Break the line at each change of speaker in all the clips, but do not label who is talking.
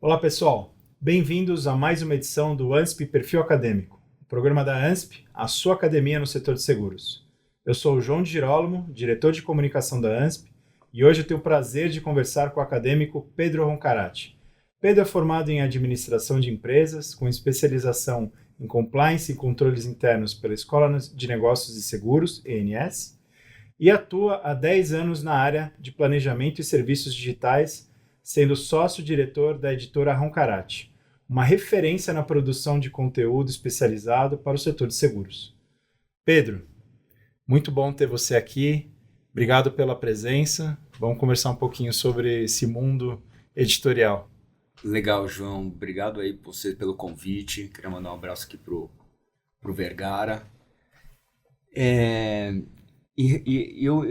Olá, pessoal. Bem-vindos a mais uma edição do ANSP Perfil Acadêmico, o programa da ANSP, a sua academia no setor de seguros. Eu sou o João de Girolamo, diretor de comunicação da ANSP, e hoje eu tenho o prazer de conversar com o acadêmico Pedro Roncarati. Pedro é formado em administração de empresas, com especialização em compliance e controles internos pela Escola de Negócios e Seguros, ENS, e atua há 10 anos na área de planejamento e serviços digitais, sendo sócio-diretor da editora Roncarati, uma referência na produção de conteúdo especializado para o setor de seguros. Pedro, muito bom ter você aqui. Obrigado pela presença. Vamos conversar um pouquinho sobre esse mundo editorial.
Legal, João. Obrigado aí você pelo convite. Queria mandar um abraço aqui pro Vergara.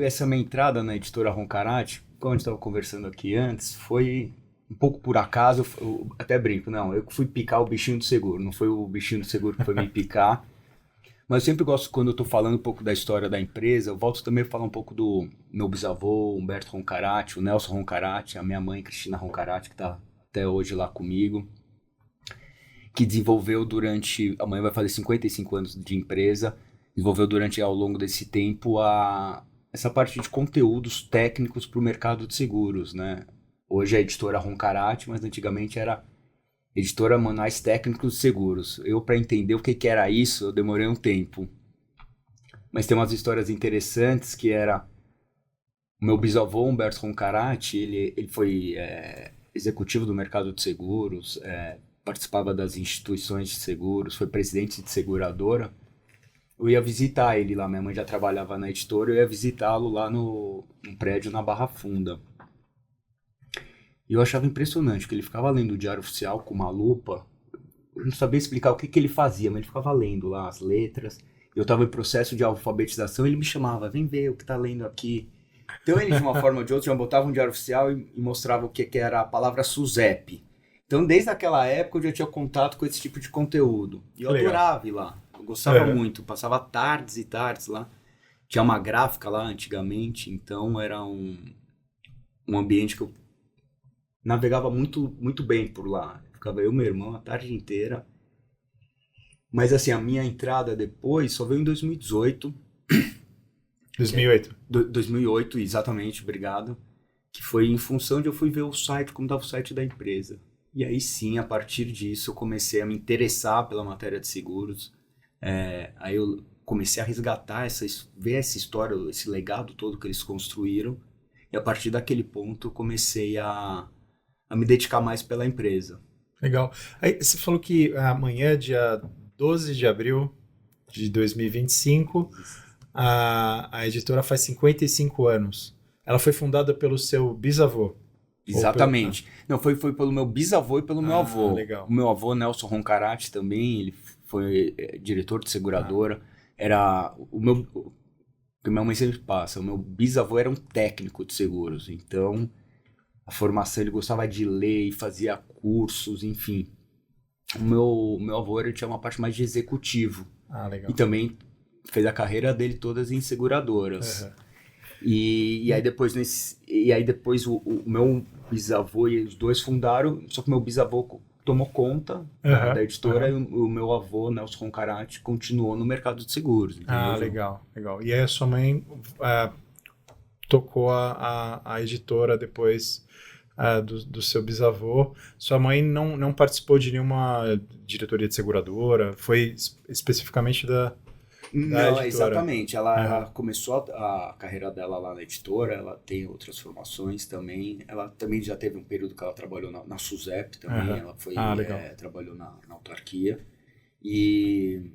Essa minha entrada na editora Roncarati, como a gente estava conversando aqui antes, foi um pouco por acaso. Eu até brinco, não, eu fui picar o bichinho do seguro, não foi o bichinho do seguro que foi me picar. Mas eu sempre gosto, quando eu estou falando um pouco da história da empresa, eu volto também a falar um pouco do meu bisavô, Humberto Roncarati, o Nelson Roncarati, a minha mãe, Cristina Roncarati, que está até hoje lá comigo, que desenvolveu amanhã vai fazer 55 anos de empresa, desenvolveu ao longo desse tempo essa parte de conteúdos técnicos para o mercado de seguros, né? Hoje é a editora Roncarati, mas antigamente era editora Manuais Técnicos de Seguros. Eu, para entender o que era isso, eu demorei um tempo. Mas tem umas histórias interessantes, que era o meu bisavô, Humberto Roncarati, ele foi executivo do mercado de seguros, participava das instituições de seguros, foi presidente de seguradora. Eu ia visitar ele lá, minha mãe já trabalhava na editora, eu ia visitá-lo lá no prédio na Barra Funda. E eu achava impressionante, que ele ficava lendo o Diário Oficial com uma lupa. Eu não sabia explicar o que ele fazia, mas ele ficava lendo lá as letras. Eu estava em processo de alfabetização e ele me chamava, vem ver o que está lendo aqui. Então ele, de uma forma ou de outra, já botava um Diário Oficial e mostrava o que era a palavra SUSEP. Então, desde aquela época, eu já tinha contato com esse tipo de conteúdo. E eu adorava ir lá. Eu gostava muito. Passava tardes e tardes lá. Tinha uma gráfica lá antigamente. Então, era um ambiente que eu navegava muito, muito bem por lá. Ficava eu e meu irmão a tarde inteira. Mas, assim, a minha entrada depois só veio em 2018.
2008.
2008, exatamente. Obrigado. Que foi em função de eu fui ver o site, como estava o site da empresa. E aí sim, a partir disso, eu comecei a me interessar pela matéria de seguros. Aí eu comecei a resgatar, ver essa história, esse legado todo que eles construíram. E a partir daquele ponto, eu comecei a me dedicar mais pela empresa.
Legal. Aí você falou que amanhã, dia 12 de abril de 2025, a editora faz 55 anos. Ela foi fundada pelo seu bisavô.
Exatamente. Não, foi pelo meu bisavô e pelo meu avô.
Legal.
O meu avô, Nelson Roncarati, também, ele foi diretor de seguradora. Era o que minha mãe sempre passa, o meu bisavô era um técnico de seguros. Então, a formação, ele gostava de ler e fazia cursos, enfim. O meu avô, ele tinha uma parte mais de executivo.
Legal.
E também fez a carreira dele todas em seguradoras. Uhum. E aí depois o meu bisavô e os dois fundaram, só que meu bisavô tomou conta da editora e o meu avô, Nelson Roncarati, continuou no mercado de seguros.
Legal. E aí a sua mãe tocou a editora depois do seu bisavô. Sua mãe não participou de nenhuma diretoria de seguradora, foi especificamente da
Não,
editora.
Exatamente. Ela começou a carreira dela lá na editora, ela tem outras formações também. Ela também já teve um período que ela trabalhou na SUSEP também, ela foi, trabalhou na autarquia. E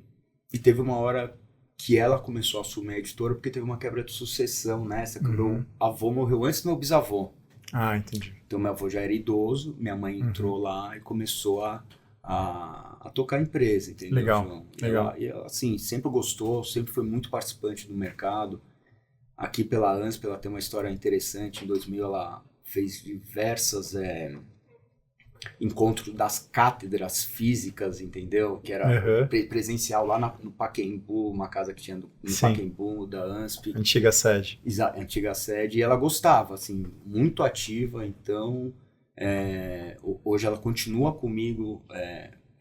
teve uma hora que ela começou a assumir a editora porque teve uma quebra de sucessão nessa, que meu avô morreu antes do meu bisavô.
Entendi.
Então meu avô já era idoso, minha mãe entrou lá e começou a tocar a empresa, entendeu?
Legal.
E ela, assim, sempre gostou, sempre foi muito participante do mercado. Aqui pela ANSP, ela tem uma história interessante. Em 2000, ela fez diversas encontros das cátedras físicas, entendeu? Que era presencial lá no Pacaembu, uma casa que tinha no Pacaembu, da ANSP.
Antiga sede.
Antiga sede. E ela gostava, assim, muito ativa, então Hoje ela continua comigo,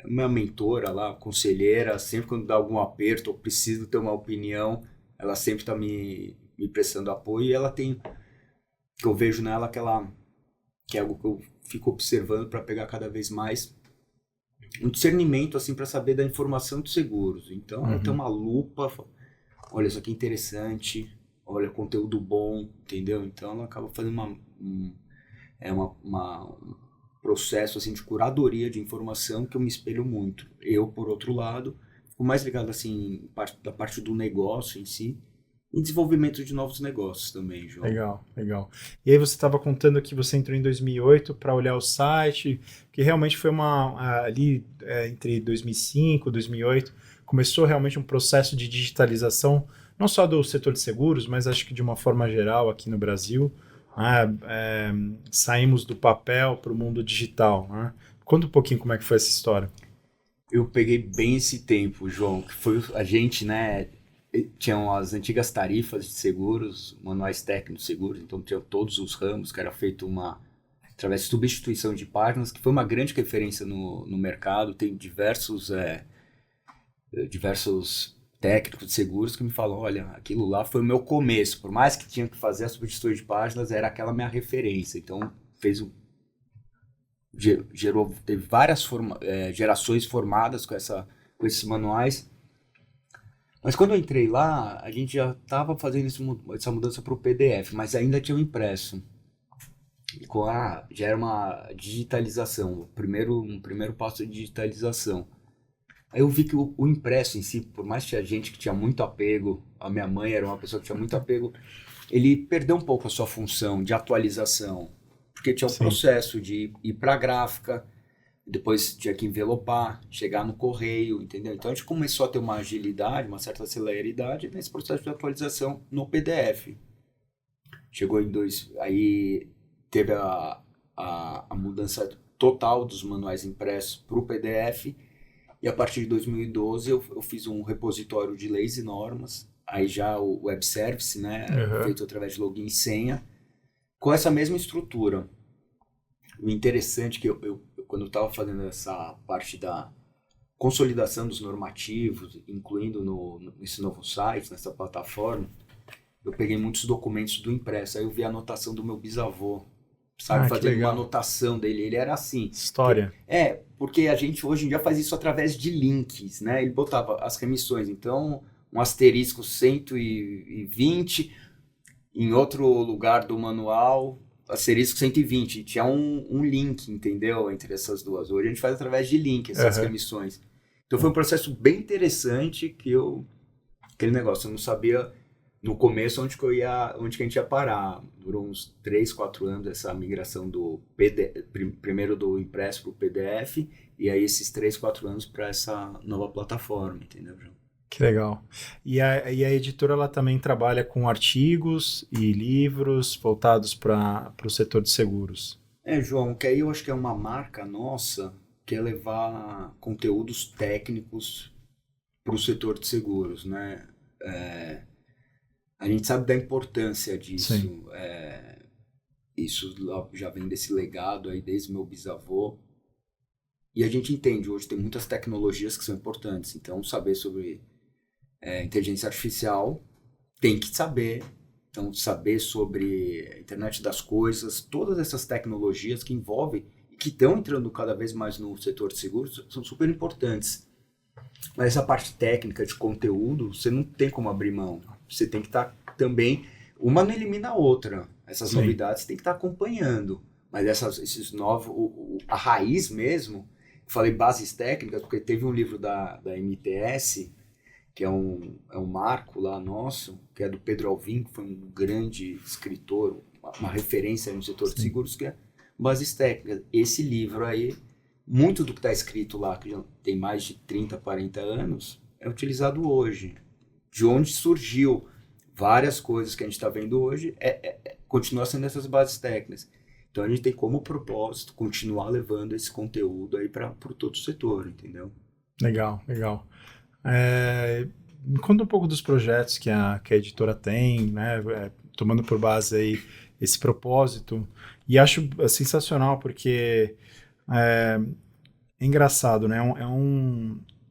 minha mentora lá, conselheira, sempre quando dá algum aperto ou preciso ter uma opinião, ela sempre está me prestando apoio, e ela tem, que eu vejo nela que é algo que eu fico observando para pegar cada vez mais um discernimento assim para saber da informação de seguros. Então ela tem uma lupa, olha, isso aqui é interessante, olha, conteúdo bom, entendeu? Então ela acaba fazendo um processo assim de curadoria de informação que eu me espelho muito. Eu, por outro lado, fico mais ligado assim da parte do negócio em si, e desenvolvimento de novos negócios também, João.
Legal, legal. E aí você estava contando que você entrou em 2008 para olhar o site, que realmente foi ali entre 2005 e 2008, começou realmente um processo de digitalização, não só do setor de seguros, mas acho que de uma forma geral aqui no Brasil. Saímos do papel para o mundo digital. Né? Conta um pouquinho como é que foi essa história.
Eu peguei bem esse tempo, João, que foi a gente, né? Tinham as antigas tarifas de seguros, manuais técnicos de seguros, então tinham todos os ramos, que era feito através de substituição de páginas, que foi uma grande referência no mercado. Tem diversos técnicos de seguros que me falam, olha, aquilo lá foi o meu começo, por mais que tinha que fazer a substituição de páginas, era aquela minha referência. Então teve várias gerações formadas com esses manuais. Mas quando eu entrei lá, a gente já estava fazendo essa mudança para o PDF, mas ainda tinha o impresso. Já era uma digitalização, um primeiro passo de digitalização. Aí eu vi que o impresso em si, por mais que tinha gente que tinha muito apego, a minha mãe era uma pessoa que tinha muito apego, ele perdeu um pouco a sua função de atualização, porque tinha um processo de ir para a gráfica, depois tinha que envelopar, chegar no correio, entendeu? Então a gente começou a ter uma agilidade, uma certa celeridade nesse processo de atualização no PDF. Chegou aí teve a mudança total dos manuais impressos para o PDF, e a partir de 2012 eu fiz um repositório de leis e normas, aí já o web service, né, feito através de login e senha, com essa mesma estrutura. O interessante é que quando eu estava fazendo essa parte da consolidação dos normativos, incluindo nesse novo site, nessa plataforma, eu peguei muitos documentos do impresso. Aí eu vi a anotação do meu bisavô, sabe? Fazendo uma anotação dele. Ele era assim.
História.
Porque a gente hoje em dia faz isso através de links, né? Ele botava as remissões. Então, um asterisco 120, em outro lugar do manual, asterisco 120, tinha um link, entendeu? Entre essas duas. Hoje a gente faz através de link essas remissões. Então foi um processo bem interessante aquele negócio, eu não sabia no começo onde que a gente ia parar. Durou uns 3, 4 anos essa migração do primeiro do impresso para o PDF, e aí esses 3, 4 anos para essa nova plataforma, entendeu, João?
Que legal. E a editora ela também trabalha com artigos e livros voltados para o setor de seguros.
João, que aí eu acho que é uma marca nossa, que é levar conteúdos técnicos para o setor de seguros, né? A gente sabe da importância disso. Isso já vem desse legado aí desde meu bisavô. E a gente entende, hoje tem muitas tecnologias que são importantes. Então, saber sobre inteligência artificial tem que saber. Então, saber sobre a internet das coisas, todas essas tecnologias que envolvem e que estão entrando cada vez mais no setor de seguros são super importantes. Mas essa parte técnica de conteúdo, você não tem como abrir mão. Você tem que estar também... Uma não elimina a outra. Essas novidades tem que estar acompanhando. Mas esses novos... A raiz mesmo, eu falei bases técnicas, porque teve um livro da MTS, que é um marco lá nosso, que é do Pedro Alvim, que foi um grande escritor, uma referência no setor de seguros, que é bases técnicas. Esse livro aí, muito do que está escrito lá, que já tem mais de 30, 40 anos, é utilizado hoje. De onde surgiu várias coisas que a gente está vendo hoje, continua sendo essas bases técnicas. Então a gente tem como propósito continuar levando esse conteúdo aí para todo o setor, entendeu?
Legal, legal. Me conta um pouco dos projetos que a editora tem, né? tomando por base aí esse propósito. E acho sensacional, porque é engraçado, né?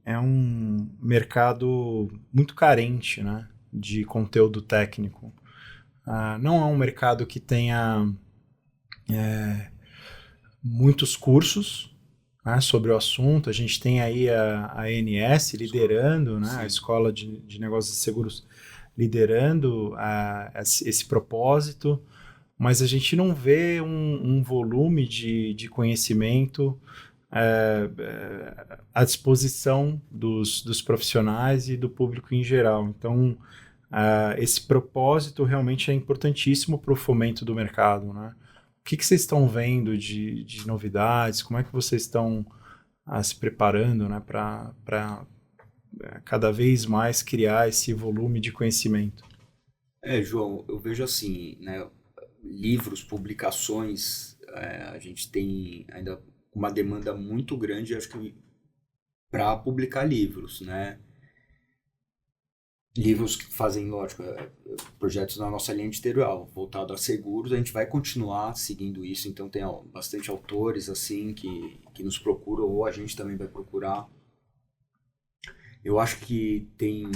É um mercado muito carente, né, de conteúdo técnico. Não é um mercado que tenha muitos cursos, né, sobre o assunto. A gente tem aí a ANS liderando, né, a Escola de Negócios e Seguros liderando esse propósito, mas a gente não vê um volume de conhecimento à disposição dos profissionais e do público em geral. Então, esse propósito realmente é importantíssimo para o fomento do mercado, né? O que vocês estão vendo de novidades? Como é que vocês estão se preparando, né, para cada vez mais criar esse volume de conhecimento?
João, eu vejo assim, né, livros, publicações, a gente tem ainda uma demanda muito grande, acho que, para publicar livros, né? Livros que fazem, lógico, projetos na nossa linha editorial, voltado a seguros. A gente vai continuar seguindo isso, então tem bastante autores assim que nos procuram, ou a gente também vai procurar. Eu acho que tem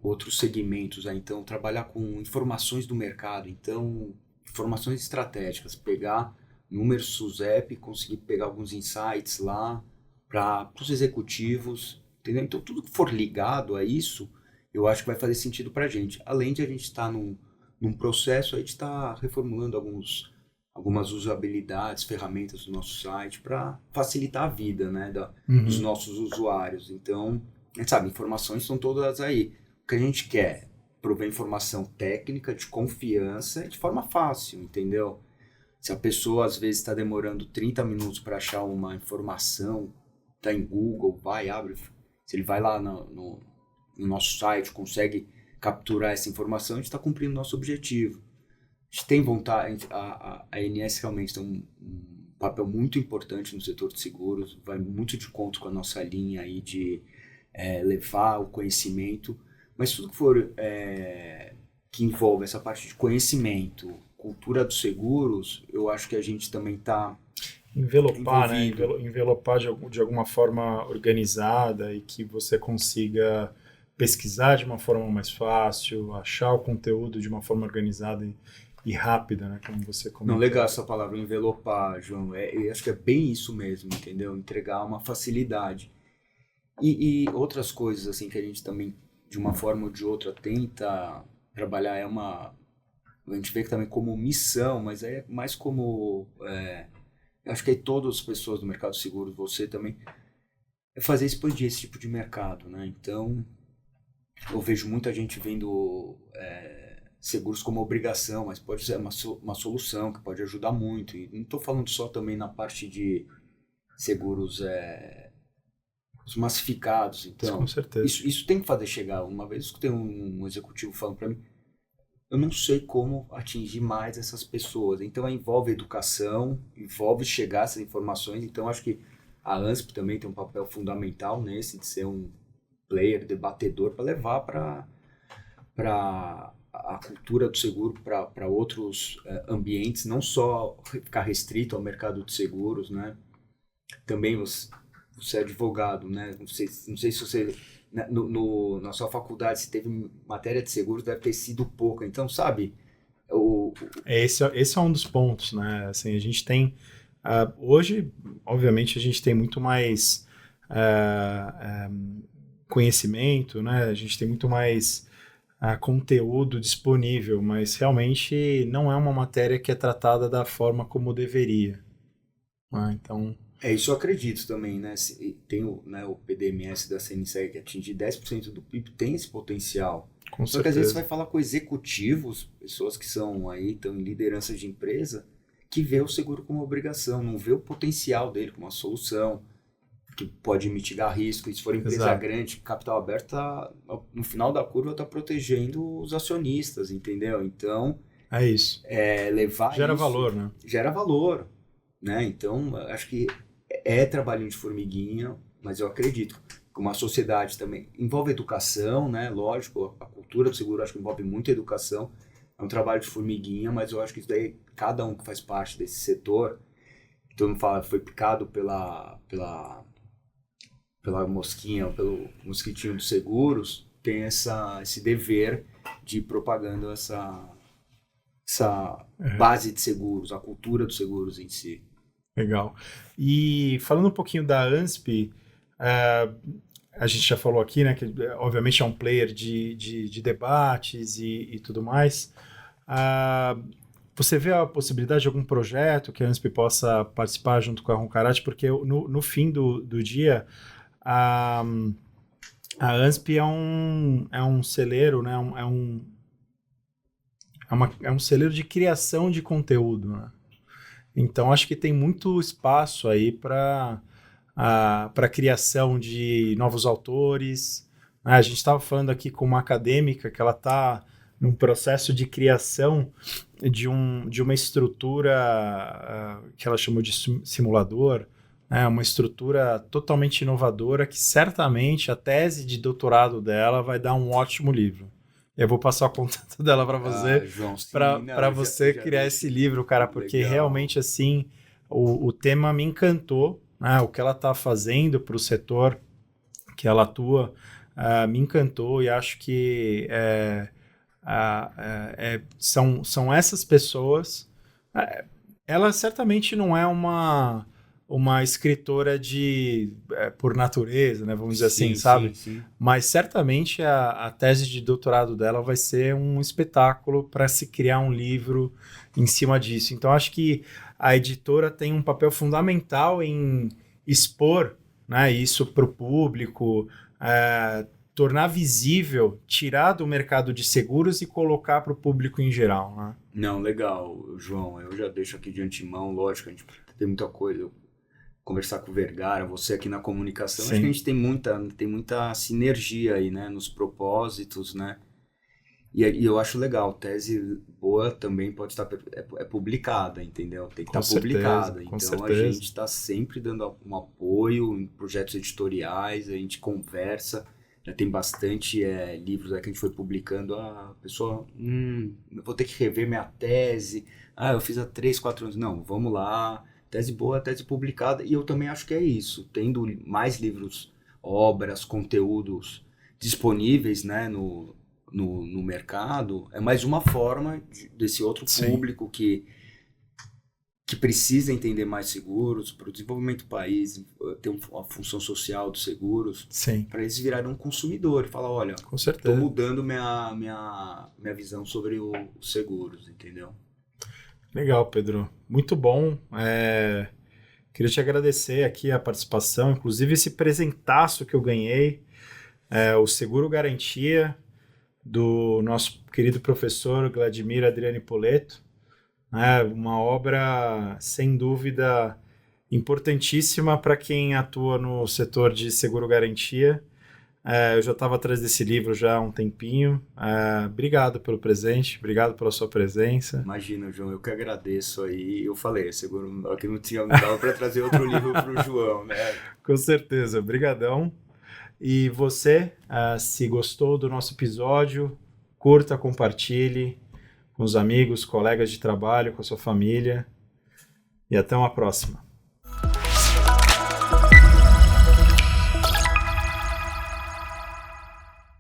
outros segmentos, então trabalhar com informações do mercado, então informações estratégicas, pegar números SUSEP, conseguir pegar alguns insights lá para os executivos, entendeu? Então tudo que for ligado a isso, eu acho que vai fazer sentido para a gente. Além de a gente estar num processo, a gente está reformulando algumas usabilidades, ferramentas do nosso site para facilitar a vida, né, dos nossos usuários. Então, a gente sabe, informações estão todas aí. O que a gente quer? Prover informação técnica, de confiança, de forma fácil, entendeu? Se a pessoa às vezes está demorando 30 minutos para achar uma informação, está em Google, abre. Se ele vai lá no nosso site, consegue capturar essa informação, a gente está cumprindo o nosso objetivo. A gente tem vontade, a ANS realmente tem um papel muito importante no setor de seguros, vai muito de conta com a nossa linha aí de levar o conhecimento, mas tudo que for que envolve essa parte de conhecimento, cultura dos seguros, eu acho que a gente também está
envelopar, né? Envelopar de alguma forma organizada e que você consiga pesquisar de uma forma mais fácil, achar o conteúdo de uma forma organizada e rápida, né? Como você comentou.
Não, legal essa palavra, envelopar, João. Eu acho que é bem isso mesmo, entendeu? Entregar uma facilidade. E outras coisas assim que a gente também, de uma forma ou de outra, tenta trabalhar, a gente vê que também como missão, mas é mais como... acho que aí todas as pessoas do mercado seguro, você também, é fazer expandir esse tipo de mercado, né? Então, eu vejo muita gente vendo seguros como obrigação, mas pode ser uma solução que pode ajudar muito. E não estou falando só também na parte de seguros os massificados. Então,
com certeza.
Isso tem que fazer chegar. Uma vez eu escutei um executivo falando para mim, eu não sei como atingir mais essas pessoas. Então, envolve educação, envolve chegar essas informações. Então, acho que a ANSP também tem um papel fundamental nesse, de ser um player, debatedor, para levar para a cultura do seguro para outros ambientes, não só ficar restrito ao mercado de seguros, né? Também você é advogado, né? Não sei se você... na sua faculdade, se teve matéria de seguros, deve ter sido pouca. Então, sabe...
Esse é um dos pontos, né? Assim, a gente tem... hoje, obviamente, a gente tem muito mais conhecimento, né? A gente tem muito mais conteúdo disponível, mas realmente não é uma matéria que é tratada da forma como deveria. Então...
isso eu acredito também, né? Tem o PDMS da CNSEG que atingir 10% do PIB, tem esse potencial.
Com
Só
certeza.
que às vezes você vai falar com executivos, pessoas que são aí, estão em liderança de empresa, que vê o seguro como obrigação, não vê o potencial dele como uma solução, que pode mitigar risco. E se for empresa
Exato.
grande, capital aberto, no final da curva está protegendo os acionistas, entendeu? Então,
é isso.
Levar
Gera
isso,
valor, né?
Gera valor, né? Então, acho que é trabalhinho de formiguinha, mas eu acredito que uma sociedade também envolve educação, né? Lógico, a cultura do seguro acho que envolve muita educação, É um trabalho de formiguinha, mas eu acho que isso daí, cada um que faz parte desse setor, todo mundo fala, foi picado pela mosquinha, ou pelo mosquitinho dos seguros, tem esse dever de ir propagando essa base de seguros, a cultura dos seguros em si.
Legal. E falando um pouquinho da ANSP, a gente já falou aqui, né, que obviamente é um player de debates e tudo mais. Você vê a possibilidade de algum projeto que a ANSP possa participar junto com a Roncarate? Porque no fim do dia, a ANSP é um celeiro, né, é um celeiro de criação de conteúdo, né? Então, acho que tem muito espaço aí para a criação de novos autores. A gente estava falando aqui com uma acadêmica que ela está num processo de criação de uma estrutura que ela chamou de simulador, né? Uma estrutura totalmente inovadora que certamente a tese de doutorado dela vai dar um ótimo livro. Eu vou passar o contato dela para você, para você criar esse livro, cara, porque legal. Realmente, assim, o tema me encantou, né? O que ela está fazendo para o setor que ela atua me encantou e acho que são essas pessoas. Ela certamente não é uma escritora por natureza, né, vamos dizer assim, sabe? Sim. Mas certamente a tese de doutorado dela vai ser um espetáculo para se criar um livro em cima disso. Então, acho que a editora tem um papel fundamental em expor, né, isso para o público, tornar visível, tirar do mercado de seguros e colocar para o público em geral, né?
Não, legal, João. Eu já deixo aqui de antemão, lógico, a gente tem muita coisa... Conversar com o Vergara, você aqui na comunicação, Sim. Acho que a gente tem muita sinergia aí, né, nos propósitos, né, e eu acho legal, tese boa também pode estar, publicada, entendeu, tem que estar publicada, então certeza. A gente está sempre dando um apoio em projetos editoriais, a gente conversa, já tem bastante livros aí que a gente foi publicando, a pessoa, eu vou ter que rever minha tese, eu fiz há 3, 4 anos, não, vamos lá, tese boa, tese publicada, e eu também acho que é isso, tendo mais livros, obras, conteúdos disponíveis, né, no mercado, é mais uma forma desse outro público que precisa entender mais seguros, para o desenvolvimento do país, ter uma função social dos seguros, para eles virarem um consumidor, e falar, olha, estou mudando minha visão sobre os seguros, entendeu?
Legal, Pedro. Muito bom. Queria te agradecer aqui a participação, inclusive esse presentaço que eu ganhei, o Seguro Garantia, do nosso querido professor Vladimir Adriani Poletto. Uma obra, sem dúvida, importantíssima para quem atua no setor de seguro garantia. Eu já estava atrás desse livro já há um tempinho. Obrigado pelo presente, obrigado pela sua presença.
Imagina, João, eu que agradeço aí. Eu falei, seguro que não dava para trazer outro livro para o João, né?
Com certeza, brigadão. E você, se gostou do nosso episódio, curta, compartilhe com os amigos, colegas de trabalho, com a sua família. E até uma próxima.